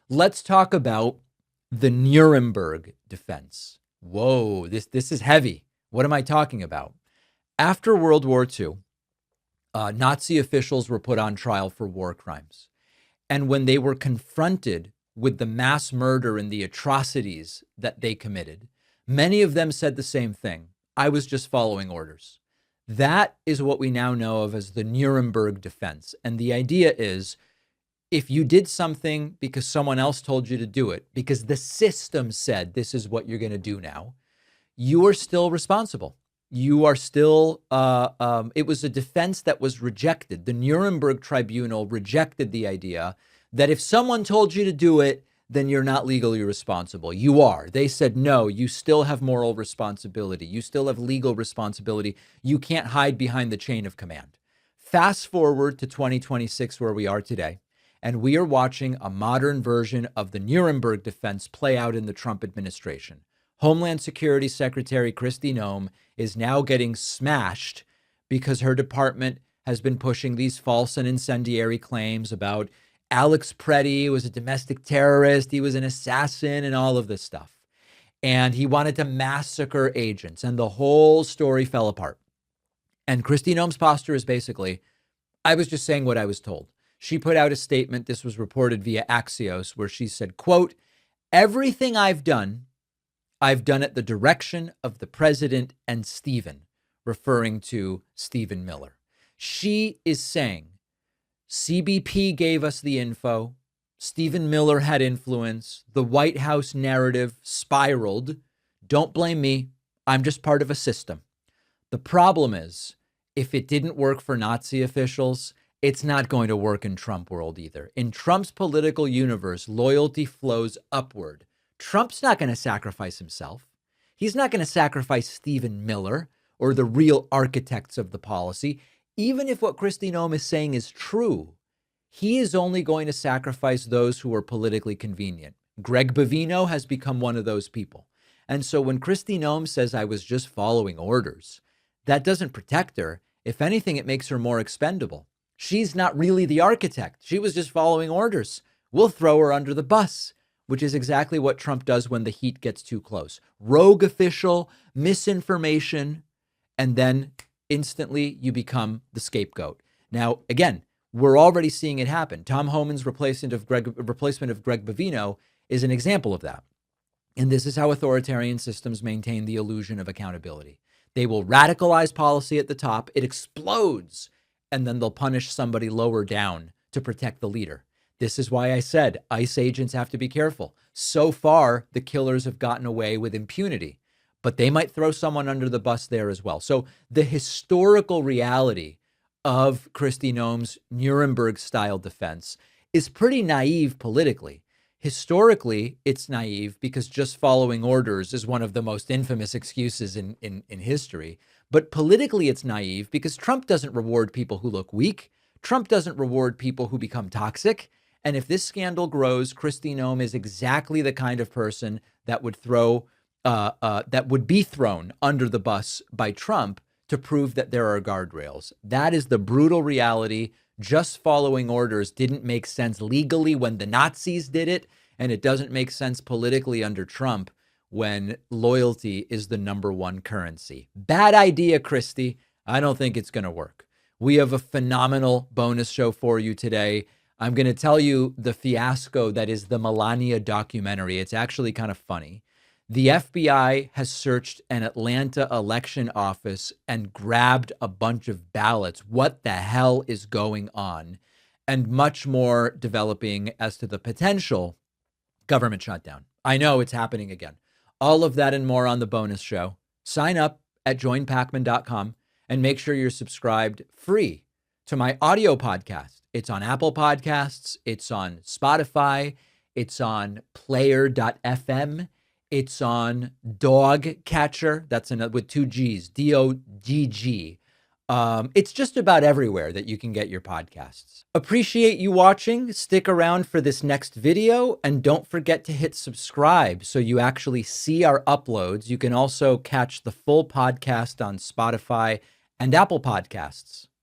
Let's talk about the Nuremberg defense. Whoa, this is heavy. What am I talking about? After World War II, Nazi officials were put on trial for war crimes. And when they were confronted with the mass murder and the atrocities that they committed, many of them said the same thing. I was just following orders. That is what we now know of as the Nuremberg defense. And the idea is, if you did something because someone else told you to do it, because the system said this is what you're going to do now, you are still responsible. You are still, it was a defense that was rejected. The Nuremberg Tribunal rejected the idea that if someone told you to do it, then you're not legally responsible. You are. They said, no, you still have moral responsibility. You still have legal responsibility. You can't hide behind the chain of command. Fast forward to 2026, where we are today, and we are watching a modern version of the Nuremberg defense play out in the Trump administration. Homeland Security Secretary Kristi Noem is now getting smashed because her department has been pushing these false and incendiary claims about Alex Preddy was a domestic terrorist, he was an assassin, and all of this stuff. And he wanted to massacre agents, and the whole story fell apart. And Kristi Noem's posture is basically, I was just saying what I was told. She put out a statement, this was reported via Axios, where she said, quote, everything I've done at the direction of the president and Stephen, referring to Stephen Miller. She is saying CBP gave us the info. Stephen Miller had influence. The White House narrative spiraled. Don't blame me. I'm just part of a system. The problem is, if it didn't work for Nazi officials, it's not going to work in Trump world either. In Trump's political universe, loyalty flows upward. Trump's not going to sacrifice himself. He's not going to sacrifice Stephen Miller or the real architects of the policy. Even if what Kristi Noem is saying is true, he is only going to sacrifice those who are politically convenient. Greg Bovino has become one of those people. And so when Kristi Noem says, I was just following orders, that doesn't protect her. If anything, it makes her more expendable. She's not really the architect. She was just following orders. We'll throw her under the bus, which is exactly what Trump does when the heat gets too close. Rogue official, misinformation, and then instantly you become the scapegoat. Now, again, we're already seeing it happen. Tom Homan's replacement of Greg Bovino is an example of that. And this is how authoritarian systems maintain the illusion of accountability. They will radicalize policy at the top, it explodes, and then they'll punish somebody lower down to protect the leader. This is why I said ICE agents have to be careful. So far, the killers have gotten away with impunity, but they might throw someone under the bus there as well. So the historical reality of Kristi Noem's Nuremberg-style defense is pretty naive politically. Historically, it's naive because just following orders is one of the most infamous excuses in history. But politically, it's naive because Trump doesn't reward people who look weak. Trump doesn't reward people who become toxic. And if this scandal grows, Kristi Noem is exactly the kind of person that would be thrown under the bus by Trump to prove that there are guardrails. That is the brutal reality. Just following orders didn't make sense legally when the Nazis did it, and it doesn't make sense politically under Trump when loyalty is the number one currency. Bad idea, Kristi. I don't think it's going to work. We have a phenomenal bonus show for you today. I'm going to tell you the fiasco that is the Melania documentary. It's actually kind of funny. The FBI has searched an Atlanta election office and grabbed a bunch of ballots. What the hell is going on? And much more developing as to the potential government shutdown. I know it's happening again. All of that and more on the bonus show. Sign up at joinpakman.com and make sure you're subscribed free to my audio podcast. It's on Apple Podcasts. It's on Spotify. It's on player.fm. It's on Dog Catcher. That's with two G's, DOGG. It's just about everywhere that you can get your podcasts. Appreciate you watching. Stick around for this next video. And don't forget to hit subscribe so you actually see our uploads. You can also catch the full podcast on Spotify and Apple Podcasts.